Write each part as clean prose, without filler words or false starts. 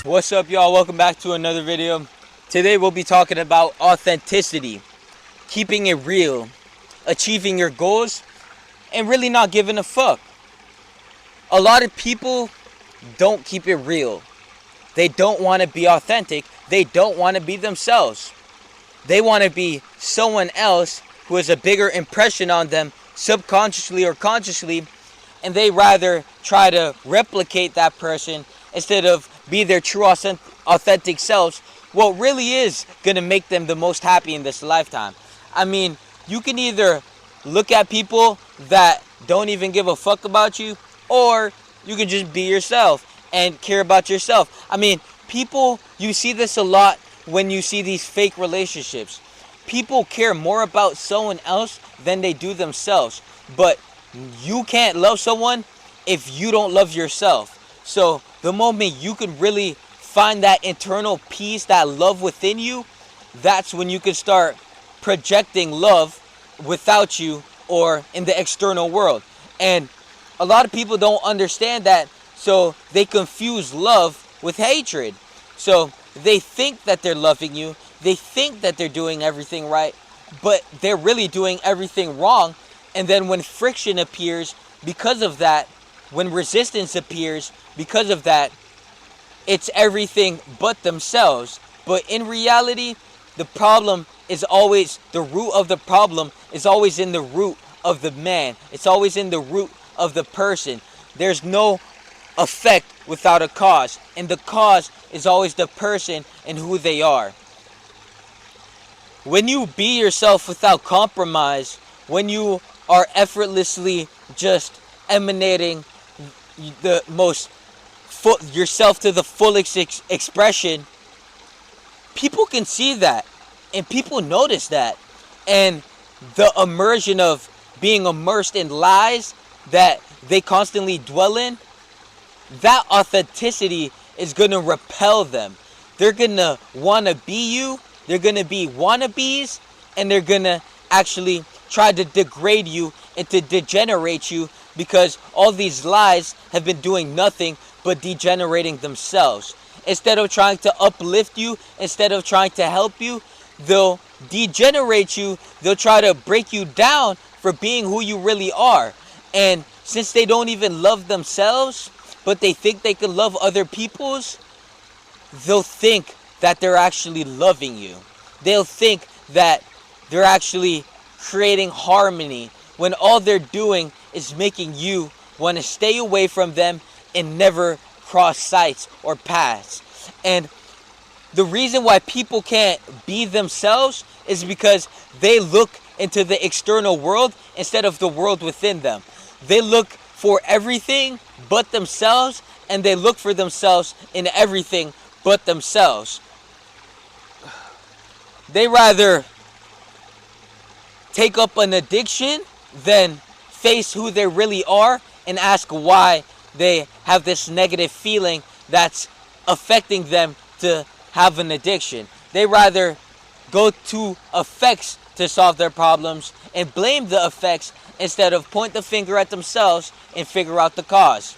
What's up, y'all? Welcome back to another video. Today we'll be talking about authenticity, keeping it real, achieving your goals, and really not giving a fuck. A lot of people don't keep it real. They don't want to be authentic. They don't want to be themselves. They want to be someone else who has a bigger impression on them, subconsciously or consciously, and they rather try to replicate that person instead of be their true authentic selves. What really is going to make them the most happy in this lifetime. I mean, you can either look at people that don't even give a fuck about you, or you can just be yourself and care about yourself. I mean, people, you see this a lot when you see these fake relationships. People care more about someone else than they do themselves. But you can't love someone if you don't love yourself. So the moment you can really find that internal peace, that love within you, that's when you can start projecting love without you or in the external world. And a lot of people don't understand that, so they confuse love with hatred. So they think that they're loving you, they think that they're doing everything right, but they're really doing everything wrong. And then when friction appears because of that, when resistance appears because of that, it's everything but themselves. But in reality, the problem is always, the root of the problem is always in the root of the man. It's always in the root of the person. There's no effect without a cause, and the cause is always the person and who they are. When you be yourself without compromise, when you are effortlessly just emanating the most yourself to the fullest expression, people can see that and people notice that. And the immersion of being immersed in lies that they constantly dwell in, that authenticity is going to repel them. They're going to want to be you, they're going to be wannabes, and they're going to actually try to degrade you and to degenerate you, because all these lies have been doing nothing but degenerating themselves. Instead of trying to uplift you, instead of trying to help you, they'll degenerate you. They'll try to break you down for being who you really are. And since they don't even love themselves, but they think they can love other people's, they'll think that they're actually loving you. They'll think that they're actually creating harmony, when all they're doing is making you want to stay away from them and never cross sights or paths. And the reason why people can't be themselves is because they look into the external world instead of the world within them. They look for everything but themselves, and they look for themselves in everything but themselves. They rather take up an addiction than face who they really are and ask why they have this negative feeling that's affecting them to have an addiction. They rather go to effects to solve their problems and blame the effects instead of point the finger at themselves and figure out the cause.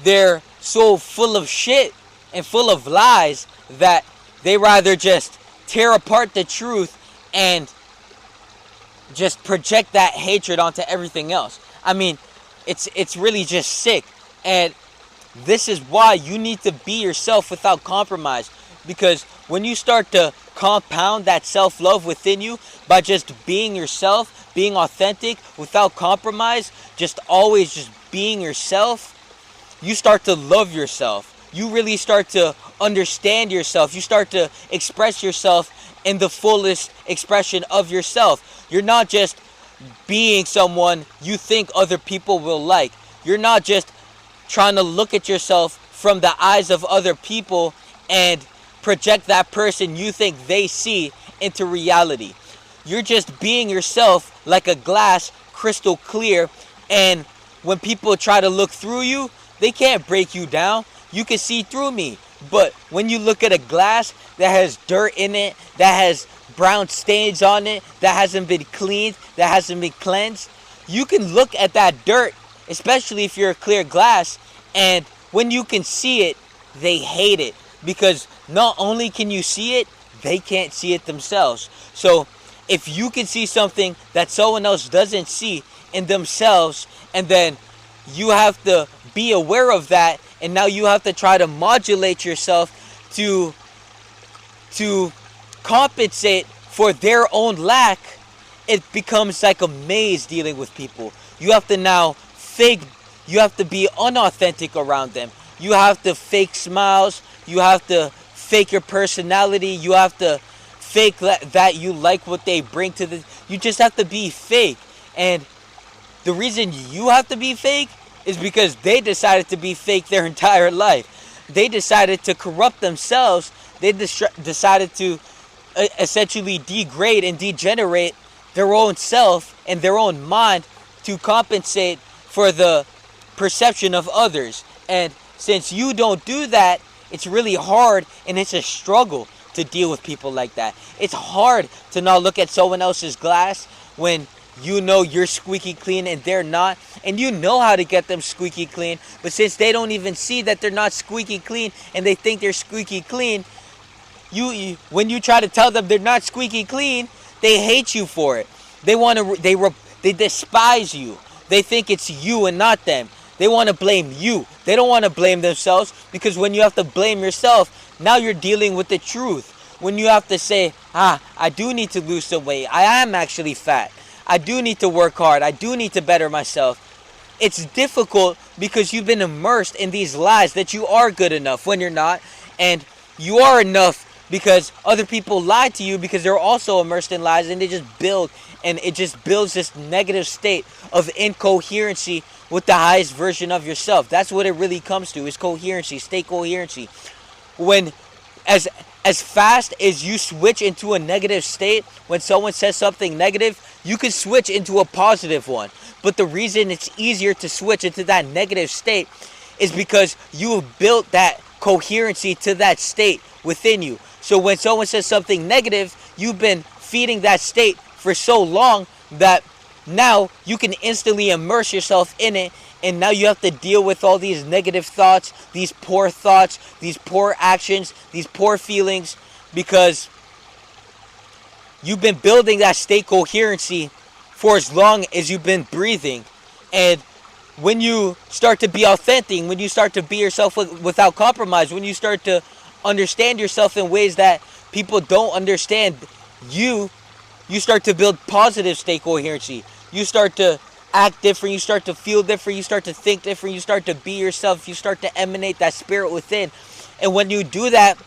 They're so full of shit and full of lies that they rather just tear apart the truth and just project that hatred onto everything else. I mean, it's really just sick. And this is why you need to be yourself without compromise. Because when you start to compound that self-love within you by just being yourself, being authentic without compromise, just always just being yourself, you start to love yourself. You really start to understand yourself. You start to express yourself in the fullest expression of yourself. You're not just being someone you think other people will like. You're not just trying to look at yourself from the eyes of other people and project that person you think they see into reality. You're just being yourself like a glass, crystal clear, and when people try to look through you, they can't break you down. You can see through me. But when you look at a glass that has dirt in it, that has brown stains on it, that hasn't been cleaned, that hasn't been cleansed, you can look at that dirt, especially if you're a clear glass, and when you can see it, they hate it, because not only can you see it, they can't see it themselves. So if you can see something that someone else doesn't see in themselves, and then you have to be aware of that, and now you have to try to modulate yourself to compensate for their own lack, it becomes like a maze dealing with people. You have to now fake, you have to be unauthentic around them. You have to fake smiles, you have to fake your personality, you have to fake that you like what they bring to the, you just have to be fake. And the reason you have to be fake is because they decided to be fake their entire life. They decided to corrupt themselves. They decided to essentially degrade and degenerate their own self and their own mind to compensate for the perception of others. And since you don't do that, it's really hard, and it's a struggle to deal with people like that. It's hard to not look at someone else's glass when you know you're squeaky clean and they're not, and you know how to get them squeaky clean, but since they don't even see that they're not squeaky clean and they think they're squeaky clean, you when you try to tell them they're not squeaky clean, they hate you for it. They despise you. They think it's you and not them. They want to blame you. They don't want to blame themselves, because when you have to blame yourself, now you're dealing with the truth. When you have to say, I do need to lose some weight. I am actually fat. I do need to work hard. I do need to better myself. It's difficult because you've been immersed in these lies that you are good enough when you're not. And you are enough because other people lie to you, because they're also immersed in lies, and they just build, and it just builds this negative state of incoherency with the highest version of yourself. That's what it really comes to, is coherency, state coherency. When as fast as you switch into a negative state, when someone says something negative, you can switch into a positive one. But the reason it's easier to switch into that negative state is because you have built that coherency to that state within you. So when someone says something negative, you've been feeding that state for so long that now you can instantly immerse yourself in it, and now you have to deal with all these negative thoughts, these poor actions, these poor feelings, because you've been building that state coherency for as long as you've been breathing. And when you start to be authentic, when you start to be yourself without compromise, when you start to understand yourself in ways that people don't understand you start to build positive state coherency. You start to act different, you start to feel different, you start to think different, you start to be yourself, you start to emanate that spirit within. And when you do that,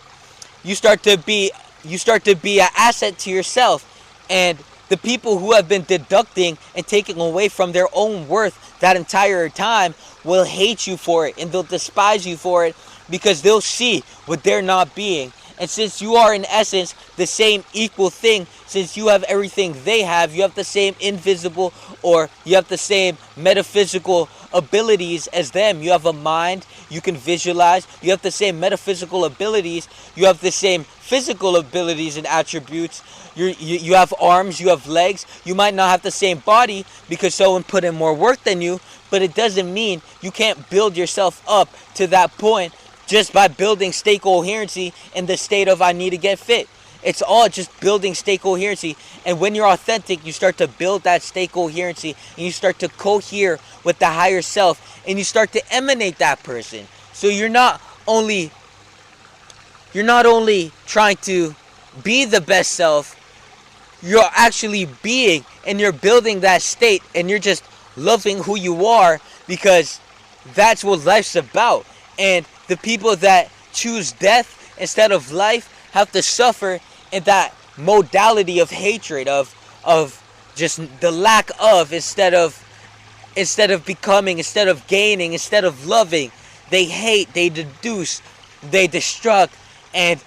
you start to be an asset to yourself. And the people who have been deducting and taking away from their own worth that entire time will hate you for it, and they'll despise you for it, because they'll see what they're not being. And since you are in essence the same equal thing, since you have everything they have, you have the same invisible, or you have the same metaphysical abilities as them. You have a mind, you can visualize, you have the same metaphysical abilities, you have the same physical abilities and attributes. You have arms, you have legs. You might not have the same body because someone put in more work than you, but it doesn't mean you can't build yourself up to that point just by building state coherency in the state of I need to get fit. It's all just building state coherency. And when you're authentic, you start to build that state coherency, and you start to cohere with the higher self, and you start to emanate that person. So you're not only trying to be the best self, you're actually being, and you're building that state, and you're just loving who you are, because that's what life's about. And the people that choose death instead of life have to suffer in that modality of hatred, of just the lack of, instead of becoming, instead of gaining, instead of loving. They hate, they deduce, they destruct, and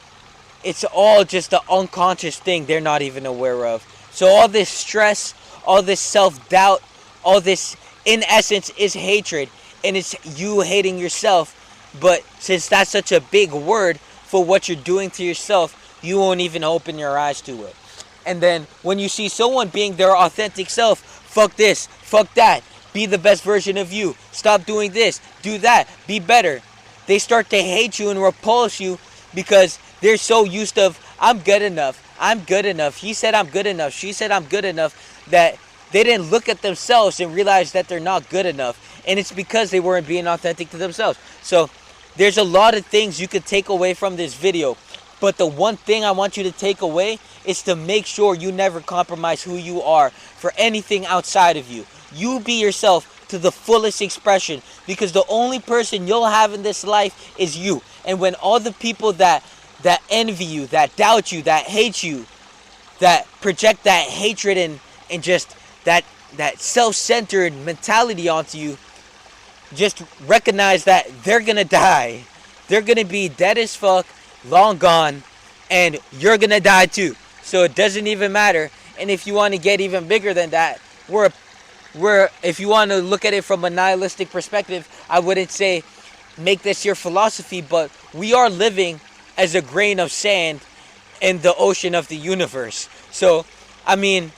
it's all just an unconscious thing they're not even aware of. So all this stress, all this self-doubt, all this, in essence, is hatred, and it's you hating yourself. But since that's such a big word for what you're doing to yourself, you won't even open your eyes to it. And then when you see someone being their authentic self, fuck this, fuck that, be the best version of you, stop doing this, do that, be better, they start to hate you and repulse you because they're so used to, I'm good enough. I'm good enough. He said I'm good enough. She said I'm good enough, that they didn't look at themselves and realize that they're not good enough. And it's because they weren't being authentic to themselves. So there's a lot of things you could take away from this video. But the one thing I want you to take away is to make sure you never compromise who you are for anything outside of you. You be yourself to the fullest expression, because the only person you'll have in this life is you. And when all the people that envy you, that doubt you, that hate you, that project that hatred and just that self-centered mentality onto you, just recognize that they're gonna die. They're gonna be dead as fuck, long gone, and you're gonna die too. So it doesn't even matter. And if you want to get even bigger than that, if you want to look at it from a nihilistic perspective, I wouldn't say make this your philosophy, but we are living as a grain of sand in the ocean of the universe. So, I mean,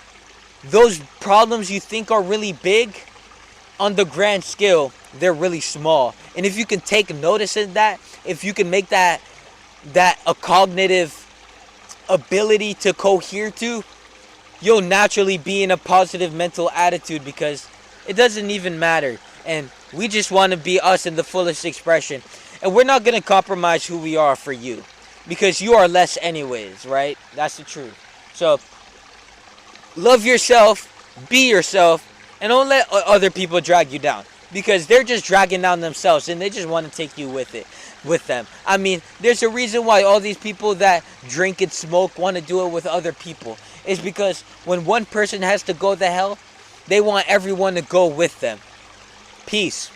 those problems you think are really big, on the grand scale, they're really small. And if you can take notice of that, if you can make that a cognitive ability to cohere to, you'll naturally be in a positive mental attitude, because it doesn't even matter. And we just want to be us in the fullest expression. And we're not going to compromise who we are for you, because you are less anyways, right? That's the truth. So love yourself, be yourself, and don't let other people drag you down, because they're just dragging down themselves and they just want to take you with them. I mean, there's a reason why all these people that drink and smoke want to do it with other people. It's because when one person has to go to hell, they want everyone to go with them. Peace.